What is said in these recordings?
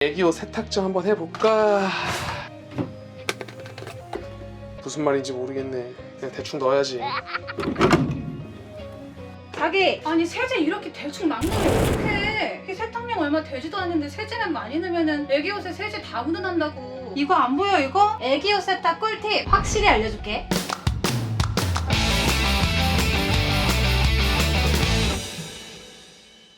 애기옷 세탁 좀 한번 해볼까? 무슨 말인지 모르겠네. 그냥 대충 넣어야지. 자기, 아니 세제 이렇게 대충 막 넣으면 어떡해. 이게 세탁량 얼마 되지도 않는데 세제만 많이 넣으면은 애기 옷에 세제 다 묻어난다고. 이거 안 보여 이거? 애기 옷 세탁 꿀팁 확실히 알려줄게.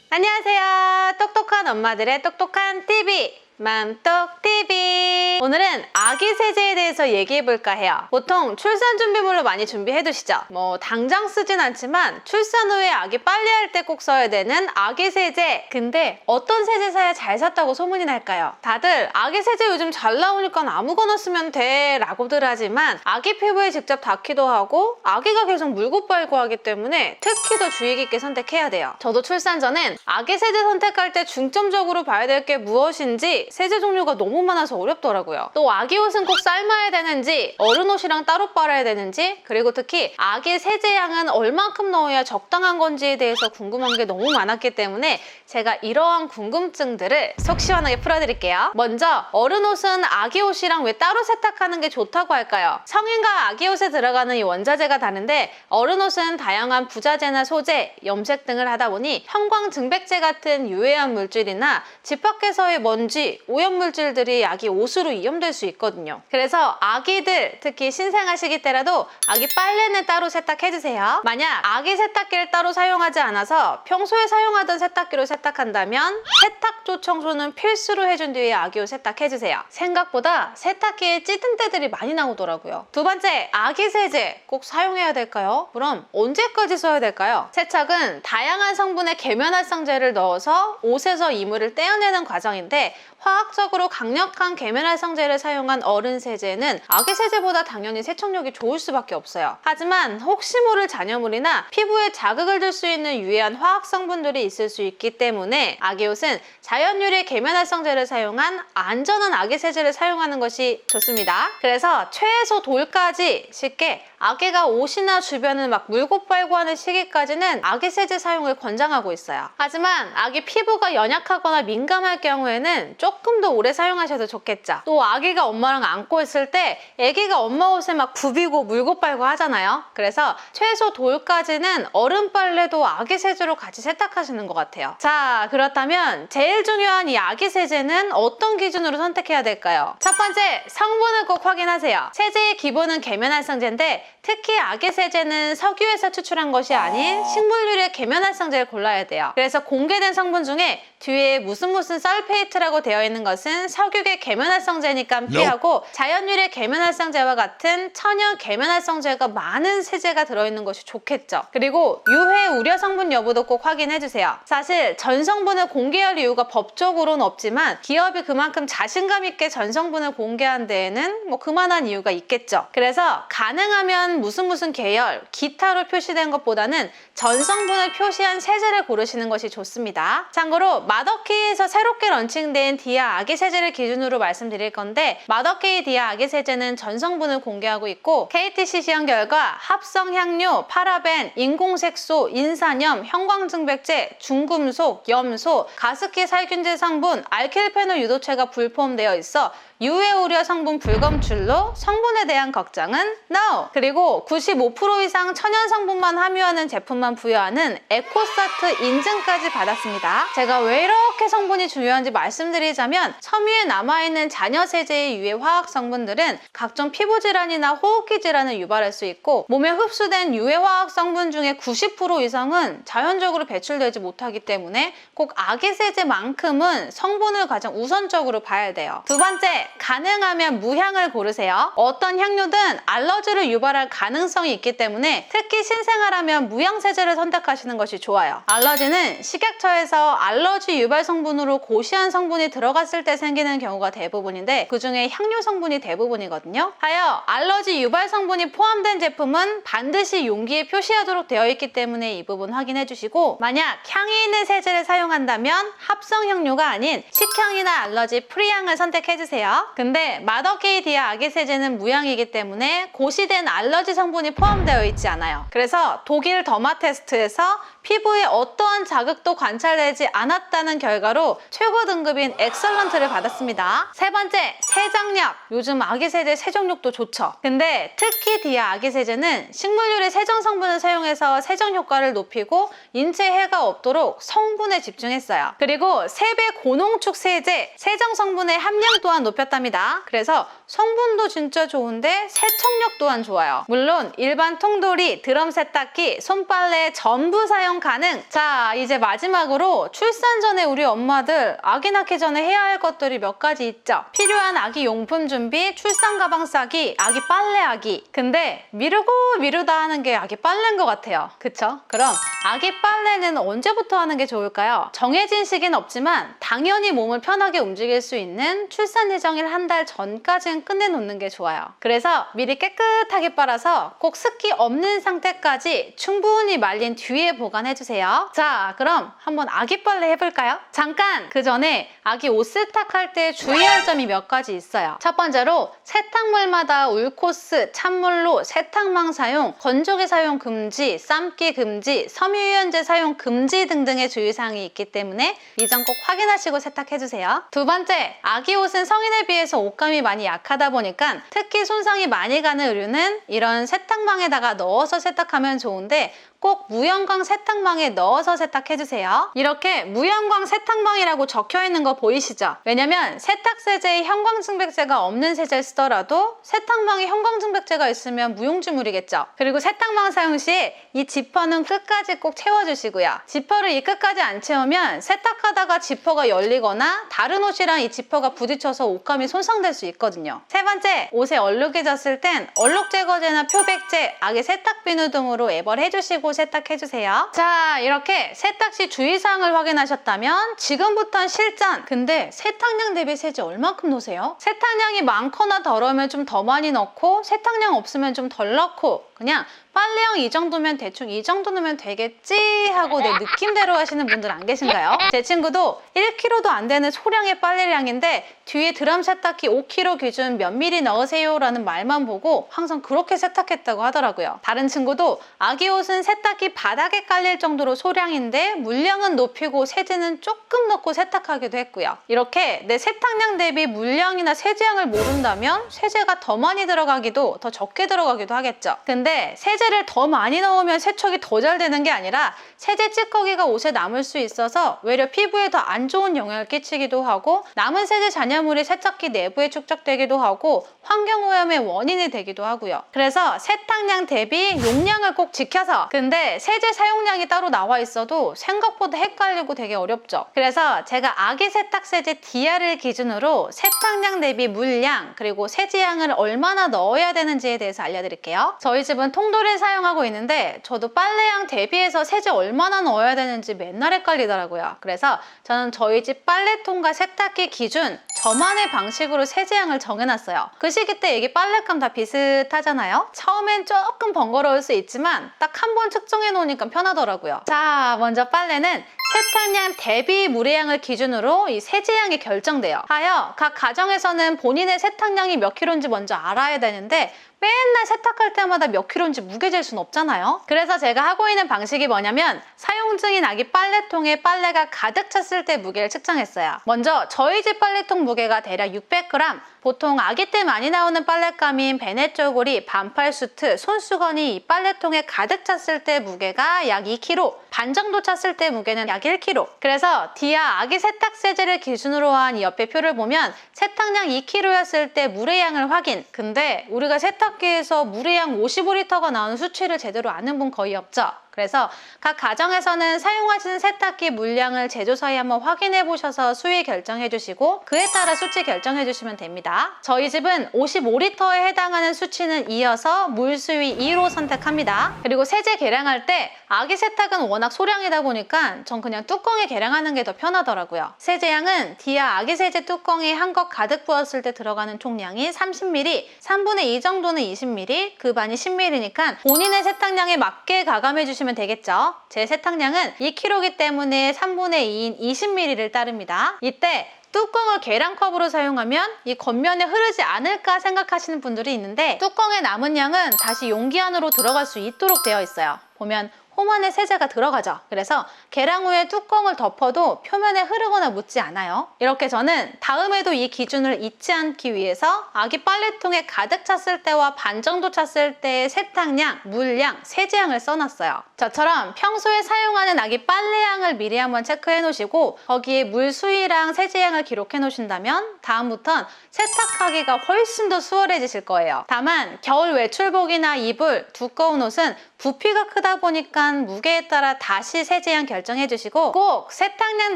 안녕하세요. 똑똑한 엄마들의 똑똑한 TV 맘똑TV. 오늘은 아기 세제에 대해서 얘기해볼까 해요. 보통 출산 준비물로 많이 준비해두시죠. 당장 쓰진 않지만 출산 후에 아기 빨래할 때 꼭 써야 되는 아기 세제. 근데 어떤 세제 사야 잘 샀다고 소문이 날까요? 다들 아기 세제 요즘 잘 나오니까 아무거나 쓰면 돼 라고들 하지만 아기 피부에 직접 닿기도 하고 아기가 계속 물고 빨고 하기 때문에 특히 더 주의 깊게 선택해야 돼요. 저도 출산 전엔 아기 세제 선택할 때 중점적으로 봐야 될 게 무엇인지 세제 종류가 너무 많아서 어렵더라고요. 또 아기 옷은 꼭 삶아야 되는지 어른 옷이랑 따로 빨아야 되는지 그리고 특히 아기 세제 양은 얼만큼 넣어야 적당한 건지에 대해서 궁금한 게 너무 많았기 때문에 제가 이러한 궁금증들을 속 시원하게 풀어드릴게요. 먼저 어른 옷은 아기 옷이랑 왜 따로 세탁하는 게 좋다고 할까요? 성인과 아기 옷에 들어가는 이 원자재가 다른데 어른 옷은 다양한 부자재나 소재, 염색 등을 하다 보니 형광증백제 같은 유해한 물질이나 집 밖에서의 먼지, 오염물질들이 아기 옷으로 이염될 수 있거든요. 그래서 아기들, 특히 신생아시기 때라도 아기 빨래는 따로 세탁해주세요. 만약 아기 세탁기를 따로 사용하지 않아서 평소에 사용하던 세탁기로 세탁한다면 세탁조 청소는 필수로 해준 뒤에 아기 옷 세탁해주세요. 생각보다 세탁기에 찌든 때들이 많이 나오더라고요. 두 번째, 아기 세제 꼭 사용해야 될까요? 그럼 언제까지 써야 될까요? 세척은 다양한 성분의 계면활성제를 넣어서 옷에서 이물을 떼어내는 과정인데 화학적으로 강력한 계면활성제를 사용한 어른 세제는 아기 세제보다 당연히 세척력이 좋을 수밖에 없어요. 하지만 혹시 모를 잔여물이나 피부에 자극을 줄 수 있는 유해한 화학 성분들이 있을 수 있기 때문에 아기 옷은 자연 유래 계면활성제를 사용한 안전한 아기 세제를 사용하는 것이 좋습니다. 그래서 최소 돌까지 쉽게 아기가 옷이나 주변을 막 물고 빨고 하는 시기까지는 아기 세제 사용을 권장하고 있어요. 하지만 아기 피부가 연약하거나 민감할 경우에는 조금 더 오래 사용하셔도 좋겠죠. 또 아기가 엄마랑 안고 있을 때 아기가 엄마 옷에 막 부비고 물고 빨고 하잖아요. 그래서 최소 돌까지는 어른 빨래도 아기 세제로 같이 세탁하시는 것 같아요. 자, 그렇다면 제일 중요한 이 아기 세제는 어떤 기준으로 선택해야 될까요? 첫 번째, 성분을 꼭 확인하세요. 세제의 기본은 계면활성제인데 특히 아기 세제는 석유에서 추출한 것이 아닌 식물유래 계면활성제를 골라야 돼요. 그래서 공개된 성분 중에 뒤에 무슨 설페이트라고 되어 있는 것은 석유계 계면활성제니까 피하고 자연유래 계면활성제와 같은 천연 계면활성제가 많은 세제가 들어있는 것이 좋겠죠. 그리고 유해 우려 성분 여부도 꼭 확인해주세요. 사실 전 성분을 공개할 이유가 법적으로는 없지만 기업이 그만큼 자신감 있게 전 성분을 공개한 데에는 그만한 이유가 있겠죠. 그래서 가능하면 무슨 계열, 기타로 표시된 것보다는 전 성분을 표시한 세제를 고르시는 것이 좋습니다. 참고로 마더키에서 새롭게 런칭된 디아 아기 세제를 기준으로 말씀드릴 건데 마더키 디아 아기 세제는 전 성분을 공개하고 있고 KTC 시험 결과 합성 향료, 파라벤, 인공색소, 인산염, 형광증백제, 중금속, 염소, 가습기 살균제 성분, 알킬페놀 유도체가 불포함되어 있어 유해 우려 성분 불검출로 성분에 대한 걱정은 NO! 그리고 95% 이상 천연 성분만 함유하는 제품만 부여하는 에코사트 인증까지 받았습니다. 제가 왜 이렇게 성분이 중요한지 말씀드리자면 섬유에 남아있는 잔여 세제의 유해 화학 성분들은 각종 피부 질환이나 호흡기 질환을 유발할 수 있고 몸에 흡수된 유해 화학 성분 중에 90% 이상은 자연적으로 배출되지 못하기 때문에 꼭 아기 세제만큼은 성분을 가장 우선적으로 봐야 돼요. 두 번째, 가능하면 무향을 고르세요. 어떤 향료든 알러지를 유발할 가능성이 있기 때문에 특히 신생아라면 무향 세제를 선택하시는 것이 좋아요. 알러지는 식약처에서 알러지 유발 성분으로 고시한 성분이 들어갔을 때 생기는 경우가 대부분인데 그중에 향료 성분이 대부분이거든요. 하여 알러지 유발 성분이 포함된 제품은 반드시 용기에 표시하도록 되어 있기 때문에 이 부분 확인해 주시고 만약 향이 있는 세제를 사용한다면 합성 향료가 아닌 식향이나 알러지 프리향을 선택해 주세요. 근데 마더케이 디아 아기 세제는 무향이기 때문에 고시된 알러지 성분이 포함되어 있지 않아요. 그래서 독일 더마 테스트에서 피부에 어떠한 자극도 관찰되지 않았다는 결과로 최고 등급인 엑설런트를 받았습니다. 세 번째, 세정력. 요즘 아기 세제 세정력도 좋죠. 근데 특히 디아 아기 세제는 식물유래 세정 성분을 사용해서 세정 효과를 높이고 인체에 해가 없도록 성분에 집중했어요. 그리고 3배 고농축 세제, 세정 성분의 함량 또한 높였답니다. 그래서 성분도 진짜 좋은데 세척력 또한 좋아요. 물론 일반 통돌이, 드럼 세탁기, 손빨래 전부 사용 가능. 자, 이제 마지막으로 출산 전에 우리 엄마들 아기 낳기 전에 해야 할 것들이 몇 가지 있죠. 필요한 아기 용품 준비, 출산 가방 싸기, 아기 빨래하기. 근데 미루고 미루다 하는 게 아기 빨래인 것 같아요. 그쵸? 그럼 아기 빨래는 언제부터 하는 게 좋을까요? 정해진 시기는 없지만 당연히 몸을 편하게 움직일 수 있는 출산 예정일 한 달 전까지는 끝내놓는 게 좋아요. 그래서 미리 깨끗하게 빨아서 꼭 습기 없는 상태까지 충분히 말린 뒤에 보관해주세요. 자, 그럼 한번 아기 빨래 해볼까요? 잠깐 그 전에 아기 옷 세탁할 때 주의할 점이 몇 가지 있어요. 첫 번째로 세탁물마다 울코스, 찬물로 세탁망 사용, 건조기 사용 금지, 삶기 금지, 섬유유연제 사용 금지 등등의 주의사항이 있기 때문에 이 점 꼭 확인하시고 세탁해주세요. 두 번째, 아기 옷은 성인에 비해서 옷감이 많이 약하다 보니까 특히 손상이 많이 가는 의류는 이런 세탁망에다가 넣어서 세탁하면 좋은데 꼭 무형광 세탁망에 넣어서 세탁해주세요. 이렇게 무형광 세탁망이라고 적혀있는 거 보이시죠? 왜냐면 세탁세제에 형광증백제가 없는 세제를 쓰더라도 세탁망에 형광증백제가 있으면 무용지물이겠죠. 그리고 세탁망 사용 시에 이 지퍼는 끝까지 꼭 채워주시고요. 지퍼를 이 끝까지 안 채우면 세탁하다가 지퍼가 열리거나 다른 옷이랑 이 지퍼가 부딪혀서 옷감이 손상될 수 있거든요. 세 번째, 옷에 얼룩이 졌을 땐 얼룩 제거제나 표백제, 아기 세탁 비누 등으로 애벌해주시고 세탁해주세요. 자, 이렇게 세탁 시 주의사항을 확인하셨다면 지금부터는 실전! 근데 세탁량 대비 세제 얼마큼 넣으세요? 세탁량이 많거나 덜으면 좀 더 많이 넣고 세탁량 없으면 좀 덜 넣고 그냥 빨래형 이 정도면 대충 이 정도 넣으면 되겠지 하고 내 느낌대로 하시는 분들 안 계신가요? 제 친구도 1kg도 안 되는 소량의 빨래량인데 뒤에 드럼 세탁기 5kg 기준 몇 미리 넣으세요 라는 말만 보고 항상 그렇게 세탁했다고 하더라고요. 다른 친구도 아기 옷은 세탁기 바닥에 깔릴 정도로 소량인데 물량은 높이고 세제는 조금 넣고 세탁하기도 했고요. 이렇게 내 세탁량 대비 물량이나 세제량을 모른다면 세제가 더 많이 들어가기도 더 적게 들어가기도 하겠죠. 근데 세제를 더 많이 넣으면 세척이 더 잘 되는 게 아니라 세제 찌꺼기가 옷에 남을 수 있어서 외려 피부에 더 안 좋은 영향을 끼치기도 하고 남은 세제 잔여물이 세탁기 내부에 축적되기도 하고 환경오염의 원인이 되기도 하고요. 그래서 세탁량 대비 용량을 꼭 지켜서 근데 세제 사용량이 따로 나와 있어도 생각보다 헷갈리고 되게 어렵죠. 그래서 제가 아기 세탁 세제 디아를 기준으로 세탁량 대비 물량 그리고 세제량을 얼마나 넣어야 되는지에 대해서 알려드릴게요. 저희 집은 통돌이를 사용하고 있는데 저도 빨래량 대비해서 세제 얼마나 넣어야 되는지 맨날 헷갈리더라고요. 그래서 저는 저희 집 빨래통과 세탁기 기준 저만의 방식으로 세제량을 정해놨어요. 그 시기 때 이게 빨랫감 다 비슷하잖아요. 처음엔 조금 번거로울 수 있지만 딱 한 번 측정해 놓으니까 편하더라고요. 자, 먼저 빨래는 세탁량 대비 물의 양을 기준으로 이 세제량이 결정돼요. 하여 각 가정에서는 본인의 세탁량이 몇 킬로인지 먼저 알아야 되는데 맨날 세탁할 때마다 몇 킬로인지 무게 잴 순 없잖아요. 그래서 제가 하고 있는 방식이 뭐냐면 사용 중인 아기 빨래통에 빨래가 가득 찼을 때 무게를 측정했어요. 먼저 저희 집 빨래통 무게가 대략 600g, 보통 아기 때 많이 나오는 빨랫감인 베네 쪼고리, 반팔 수트, 손수건이 이 빨래통에 가득 찼을 때 무게가 약 2kg, 반 정도 찼을 때 무게는 약 1kg. 그래서 디아 아기 세탁 세제를 기준으로 한 이 옆에 표를 보면 세탁량 2kg였을 때 물의 양을 확인. 근데 우리가 세탁기에서 물의 양 55리터가 나오는 수치를 제대로 아는 분 거의 없죠? 그래서 각 가정에서는 사용하시는 세탁기 물량을 제조사에 한번 확인해 보셔서 수위 결정해 주시고 그에 따라 수치 결정해 주시면 됩니다. 저희 집은 55리터에 해당하는 수치는 이어서 물 수위 2로 선택합니다. 그리고 세제 계량할 때 아기 세탁은 워낙 소량이다 보니까 전 그냥 뚜껑에 계량하는 게 더 편하더라고요. 세제량은 디아 아기 세제 뚜껑에 한 컵 가득 부었을 때 들어가는 총량이 30ml, 3분의 2 정도는 20ml, 그 반이 10ml니까 본인의 세탁량에 맞게 가감해 주시면 되겠죠. 제 세탁량은 2kg이기 때문에 3분의 2인 20ml를 따릅니다. 이때 뚜껑을 계량컵으로 사용하면 이 겉면에 흐르지 않을까 생각하시는 분들이 있는데 뚜껑에 남은 양은 다시 용기 안으로 들어갈 수 있도록 되어 있어요. 보면 폼 안에 세제가 들어가죠. 그래서 계량후에 뚜껑을 덮어도 표면에 흐르거나 묻지 않아요. 이렇게 저는 다음에도 이 기준을 잊지 않기 위해서 아기 빨래통에 가득 찼을 때와 반 정도 찼을 때의 세탁량, 물량, 세제량을 써놨어요. 저처럼 평소에 사용하는 아기 빨래량을 미리 한번 체크해 놓으시고 거기에 물 수위랑 세제량을 기록해 놓으신다면 다음부턴 세탁하기가 훨씬 더 수월해지실 거예요. 다만 겨울 외출복이나 이불, 두꺼운 옷은 부피가 크다 보니까 무게에 따라 다시 세제량 결정해 주시고 꼭 세탁량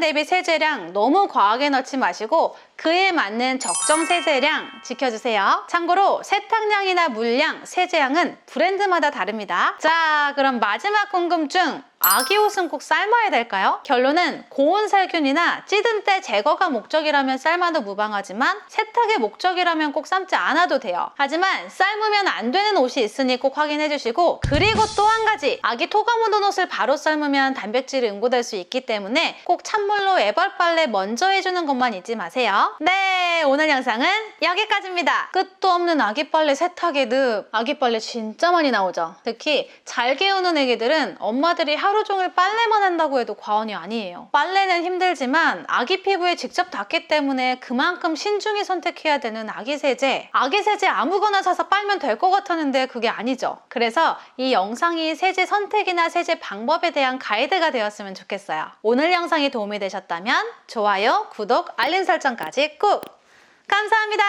대비 세제량 너무 과하게 넣지 마시고 그에 맞는 적정 세제량 지켜주세요. 참고로 세탁량이나 물량, 세제량은 브랜드마다 다릅니다. 자, 그럼 마지막 궁금증. 아기 옷은 꼭 삶아야 될까요? 결론은 고온 살균이나 찌든 때 제거가 목적이라면 삶아도 무방하지만 세탁의 목적이라면 꼭 삶지 않아도 돼요. 하지만 삶으면 안 되는 옷이 있으니 꼭 확인해 주시고 그리고 또 한 가지 아기 토가 묻은 옷을 바로 삶으면 단백질이 응고될 수 있기 때문에 꼭 찬물로 애벌 빨래 먼저 해주는 것만 잊지 마세요. 네, 오늘 영상은 여기까지입니다. 끝도 없는 아기 빨래 세탁의 늪. 아기 빨래 진짜 많이 나오죠. 특히 잘 개우는 애기들은 엄마들이 하루 종일 빨래만 한다고 해도 과언이 아니에요. 빨래는 힘들지만 아기 피부에 직접 닿기 때문에 그만큼 신중히 선택해야 되는 아기 세제. 아기 세제 아무거나 사서 빨면 될 것 같았는데 그게 아니죠. 그래서 이 영상이 세제 선택이나 세제 방법에 대한 가이드가 되었으면 좋겠어요. 오늘 영상이 도움이 되셨다면 좋아요, 구독, 알림 설정까지 꾹! 감사합니다.